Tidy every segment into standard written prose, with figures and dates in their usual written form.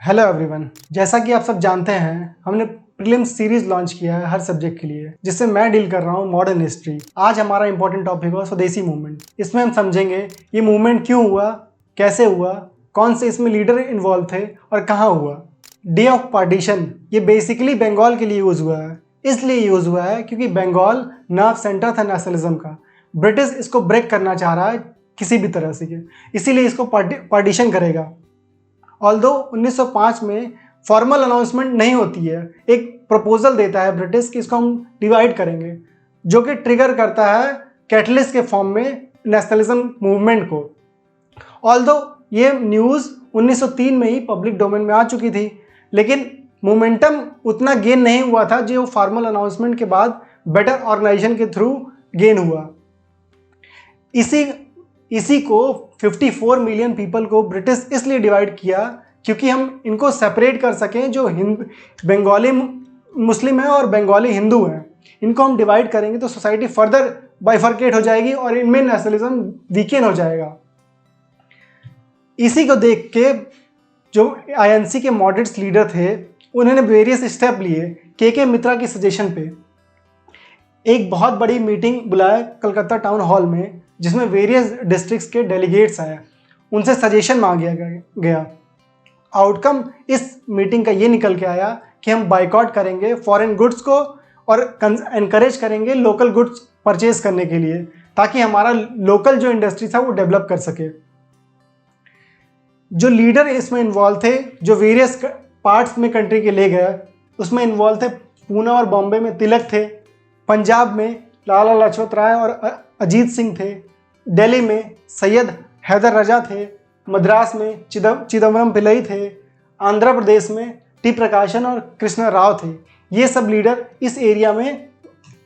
Hello everyone, जैसा कि आप सब जानते हैं हमने प्रीलिम्स सीरीज लॉन्च किया है हर सब्जेक्ट के लिए, जिससे मैं डील कर रहा हूँ मॉडर्न हिस्ट्री। आज हमारा इंपॉर्टेंट टॉपिक हुआ स्वदेशी मूवमेंट। इसमें हम समझेंगे ये मूवमेंट क्यों हुआ, कैसे हुआ, कौन से इसमें लीडर इन्वॉल्व थे और कहाँ हुआ। डे ऑफ पार्टीशन ये बेसिकली बंगाल के लिए यूज़ हुआ है। इसलिए यूज़ हुआ है क्योंकि बंगाल नर्व सेंटर था नेशनलिज्म का। ब्रिटिश इसको ब्रेक करना चाह रहा है किसी भी तरह से, इसीलिए इसको पार्टीशन करेगा। ऑल्दो 1905 में फॉर्मल अनाउंसमेंट नहीं होती है, एक प्रपोजल देता है ब्रिटिश कि इसको हम डिवाइड करेंगे, जो कि ट्रिगर करता है कैटलिस्ट के फॉर्म में नेशनलिज्म मूवमेंट को। ऑल्दो ये न्यूज़ 1903 में ही पब्लिक डोमेन में आ चुकी थी, लेकिन मोमेंटम उतना गेन नहीं हुआ था जो फॉर्मल अनाउंसमेंट के बाद बेटर ऑर्गेनाइजेशन के थ्रू गेन हुआ। इसी को 54 मिलियन पीपल को ब्रिटिश इसलिए डिवाइड किया क्योंकि हम इनको सेपरेट कर सकें, जो बंगाली मुस्लिम है और बंगाली हिंदू हैं। इनको हम डिवाइड करेंगे तो सोसाइटी फर्दर बाइफर्केट हो जाएगी और इनमें नेशनलिज्म वीकेन हो जाएगा। इसी को देख के जो आईएनसी के मॉडरेट्स लीडर थे उन्होंने वेरियस स्टेप लिए। के मित्रा की सजेशन पे एक बहुत बड़ी मीटिंग बुलाया कलकत्ता टाउन हॉल में, जिसमें वेरियस डिस्ट्रिक्ट्स के डेलीगेट्स आए, उनसे सजेशन मांगा गया। आउटकम इस मीटिंग का ये निकल के आया कि हम बाइकआउट करेंगे फॉरेन गुड्स को और एनकरेज करेंगे लोकल गुड्स परचेज करने के लिए, ताकि हमारा लोकल जो इंडस्ट्री था वो डेवलप कर सके। जो लीडर इसमें इन्वॉल्व थे, जो वेरियस पार्ट्स में कंट्री के ले गए, उसमें इन्वॉल्व थे पूना और बॉम्बे में तिलक थे, पंजाब में लाला लाजपत राय और अजीत सिंह थे, दिल्ली में सैयद हैदर रजा थे, मद्रास में चिदम्बरम पिल्लई थे, आंध्र प्रदेश में टी प्रकाशन और कृष्ण राव थे। ये सब लीडर इस एरिया में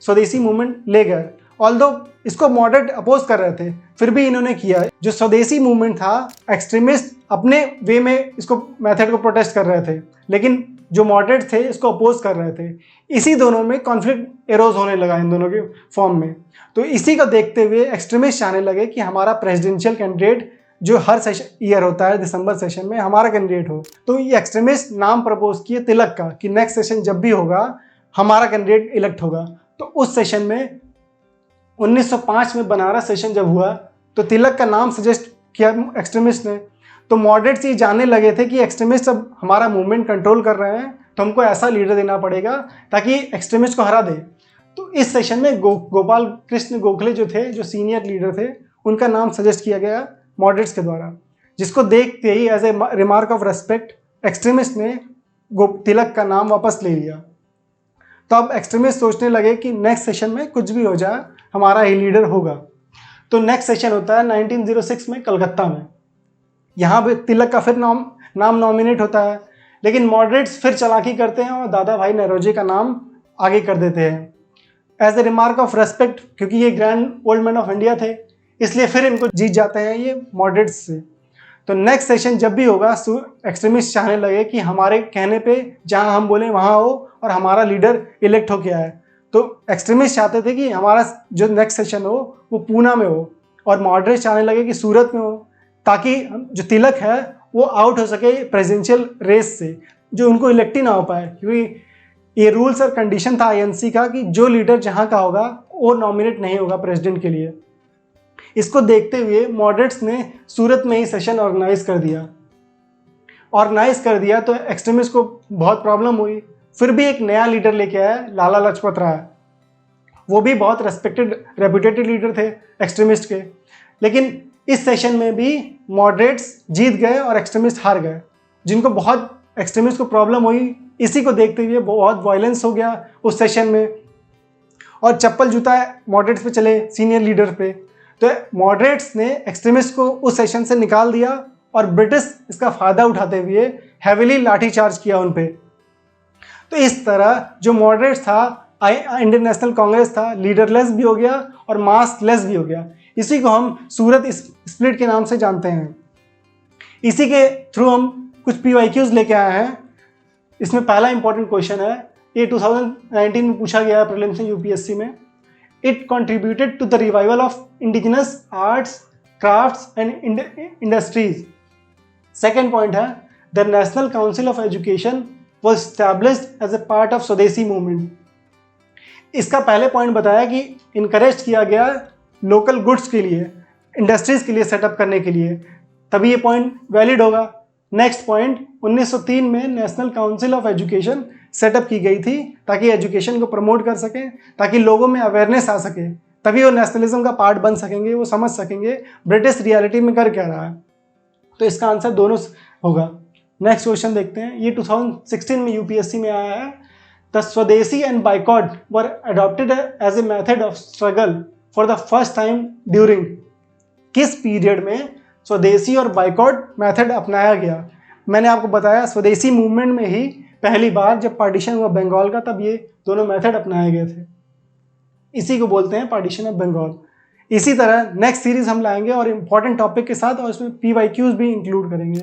स्वदेशी मूवमेंट ले गए। ऑल्दो इसको मॉडरेट अपोज कर रहे थे, फिर भी इन्होंने किया। जो स्वदेशी मूवमेंट था, एक्सट्रीमिस्ट अपने वे में इसको मेथड को प्रोटेस्ट कर रहे थे, लेकिन जो मॉडरेट थे इसको अपोज कर रहे थे। इसी दोनों में कॉन्फ्लिक्ट एरोज होने लगा इन दोनों के फॉर्म में। तो इसी को देखते हुए एक्सट्रीमिस्ट चाहने लगे कि हमारा प्रेसिडेंशियल कैंडिडेट जो हर ईयर होता है दिसंबर सेशन में, हमारा कैंडिडेट हो। तो ये एक्सट्रीमिस्ट नाम प्रपोज किए तिलक का कि नेक्स्ट सेशन जब भी होगा हमारा कैंडिडेट इलेक्ट होगा। तो उस सेशन में 1905 में बनारस सेशन जब हुआ तो तिलक का नाम सजेस्ट किया एक्सट्रीमिस्ट ने। तो मॉडरेट्स ये जानने लगे थे कि एक्सट्रीमिस्ट अब हमारा मूवमेंट कंट्रोल कर रहे हैं, तो हमको ऐसा लीडर देना पड़ेगा ताकि एक्सट्रीमिस्ट को हरा दे। तो इस सेशन में गोपाल कृष्ण गोखले जो थे, जो सीनियर लीडर थे, उनका नाम सजेस्ट किया गया मॉडरेट्स के द्वारा, जिसको देखते ही as a remark of respect extremist ने तिलक का नाम वापस ले लिया। तो अब एक्सट्रीमिस्ट सोचने लगे कि नेक्स्ट सेशन में कुछ भी हो जाए हमारा ही लीडर होगा। तो नेक्स्ट सेशन होता है 1906 में कलकत्ता में। यहाँ पे तिलक का फिर नाम नॉमिनेट होता है, लेकिन मॉडरेट्स फिर चालाकी करते हैं और दादा भाई नौरोजी का नाम आगे कर देते हैं as a remark of respect, क्योंकि ये grand old man of India थे, इसलिए फिर इनको जीत जाते हैं ये मॉडरेट्स से। तो नेक्स्ट सेशन जब भी होगा एक्सट्रीमिस्ट चाहने लगे कि हमारे कहने पे जहाँ हम बोले वहाँ हो और हमारा लीडर इलेक्ट हो के आए। तो एक्सट्रीमिस्ट चाहते थे कि हमारा जो नेक्स्ट सेशन हो वो पूना में हो, और मॉडरेट्स चाहने लगे कि सूरत में हो, ताकि जो तिलक है वो आउट हो सके प्रेसिडेंशियल रेस से, जो उनको इलेक्ट ही ना हो पाए, क्योंकि ये रूल्स और कंडीशन था आईएनसी का कि जो लीडर जहाँ का होगा वो नॉमिनेट नहीं होगा प्रेसिडेंट के लिए। इसको देखते हुए मॉडरेट्स ने सूरत में ही सेशन ऑर्गेनाइज कर दिया। तो एक्सट्रीमिस्ट को बहुत प्रॉब्लम हुई। फिर भी एक नया लीडर लेके आया लाला लाजपत राय। वो भी बहुत रेस्पेक्टेड रेपुटेटेड लीडर थे एक्सट्रीमिस्ट के, लेकिन इस सेशन में भी मॉडरेट्स जीत गए और एक्सट्रीमिस्ट हार गए, जिनको बहुत एक्सट्रीमिस्ट को प्रॉब्लम हुई। इसी को देखते हुए बहुत वायलेंस हो गया उस सेशन में, और चप्पल जूता मॉडरेट्स पे चले, सीनियर लीडर पे। तो मॉडरेट्स ने एक्सट्रीमिस्ट को उस सेशन से निकाल दिया और ब्रिटिश इसका फ़ायदा उठाते हुए हैविली लाठीचार्ज किया उन पे। तो इस तरह जो मॉडरेट्स था, इंडियन नेशनल कांग्रेस था, लीडरलेस भी हो गया और मासलेस भी हो गया। इसी को हम सूरत स्प्लिट के नाम से जानते हैं। इसी के थ्रू हम कुछ PYQs लेके आए हैं। इसमें पहला इंपॉर्टेंट क्वेश्चन है, ये 2019 में पूछा गया है प्रीलिम्स में यूपीएससी में। It contributed to the revival of indigenous arts, crafts and industries. Second point है, the National Council of Education was established as a part of Swadeshi movement. इसका पहले पॉइंट बताया कि इनकरेज किया गया लोकल गुड्स के लिए, इंडस्ट्रीज के लिए सेटअप करने के लिए, तभी ये पॉइंट वैलिड होगा। नेक्स्ट पॉइंट, 1903 में national Council of education setup की गई थी ताकि एजुकेशन को प्रमोट कर सकें, ताकि लोगों में अवेयरनेस आ सके, तभी वो नेशनलिज्म का पार्ट बन सकेंगे, वो समझ सकेंगे ब्रिटिश रियलिटी में कर क्या रहा है। तो इसका आंसर दोनों होगा। नेक्स्ट क्वेश्चन देखते हैं, ये 2016 में यूपीएससी में आया है। The swadeshi and boycott were adopted as a method of struggle for the first time during, किस पीरियड में स्वदेशी और बाइकॉट मेथड अपनाया गया? मैंने आपको बताया स्वदेशी मूवमेंट में ही पहली बार जब पार्टीशन हुआ बंगाल का, तब ये दोनों मेथड अपनाए गए थे। इसी को बोलते हैं पार्टीशन ऑफ बंगाल। इसी तरह नेक्स्ट सीरीज हम लाएंगे और इम्पॉर्टेंट टॉपिक के साथ, और इसमें PYQs भी इंक्लूड करेंगे।